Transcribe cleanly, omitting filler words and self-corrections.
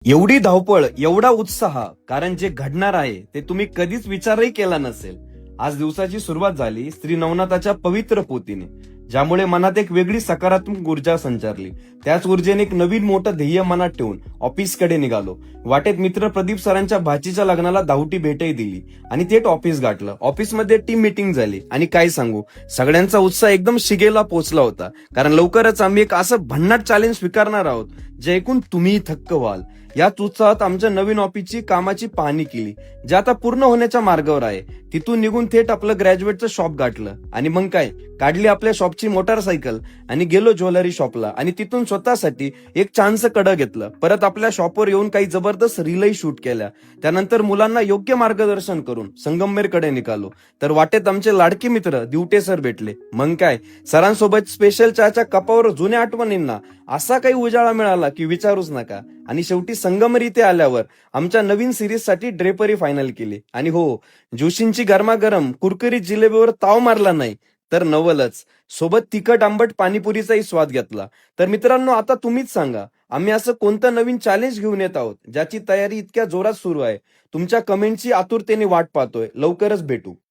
एवढी धावपळ, एवढा उत्साह, कारण जे घडणार आहे ते तुम्ही कधीच विचारही केला नसेल. आज दिवसाची सुरुवात झाली श्री नवनाथाच्या पवित्र पोतीने, ज्यामुळे मनात एक वेगळी सकारात्मक ऊर्जा संचारली. त्याच ऊर्जेने एक नवीन मोठं ध्येय मनात ठेवून ऑफिसकडे निघालो. वाटेत मित्र प्रदीप सरांच्या भाचीच्या लग्नाला धावटी भेटही दिली आणि थेट ऑफिस गाठलं. ऑफिसमध्ये टीम मीटिंग झाली आणि काय सांगू, सगळ्यांचा उत्साह एकदम शिगेला पोहोचला होता. कारण लवकरच आम्ही एक असं भन्नाट चॅलेंज स्वीकारणार आहोत जे ऐकून तुम्ही थक्क व्हाल. याच उत्साहात आमच्या नवीन ऑफिसची कामाची पाहणी केली, जे आता पूर्ण होण्याच्या मार्गावर आहे. तिथून निघून थेट आपलं ग्रॅज्युएटचं शॉप गाठलं आणि मग काय, काढली आपल्या शॉपची मोटारसायकल आणि गेलो ज्वेलरी शॉपला आणि तिथून स्वतःसाठी एक छानसं कडं घेतलं. परत आपल्या शॉपवर येऊन काही जबरदस्त रीलही शूट केल्या. त्यानंतर मुलांना योग्य मार्गदर्शन करून संगमनेरकडे निघालो. तर वाटेत आमचे लाडके मित्र दिवटे सर भेटले. मग काय, सरांसोबत स्पेशल चहाच्या कपावर जुन्या आठवणींना असा काही उजाळा मिळाला की विचारूच नका. आणि शेवटी संगमनेर इथे आल्यावर आमच्या नवीन सिरीजसाठी ड्रेपरी फायनल केली. आणि हो, जोशींची गरमागरम कुरकुरीत जिलेबीवर ताव मारला नाही तर नवलच. सोबत तिखट आंबट पाणीपुरीचाही स्वाद घेतला. तर मित्रांनो, आता तुम्हीच सांगा, आम्ही असं कोणतं नवीन चॅलेंज घेऊन येत आहोत ज्याची तयारी इतक्या जोरात सुरू आहे. तुमच्या कमेंटची आतुरतेने वाट पाहतोय. लवकरच भेटू.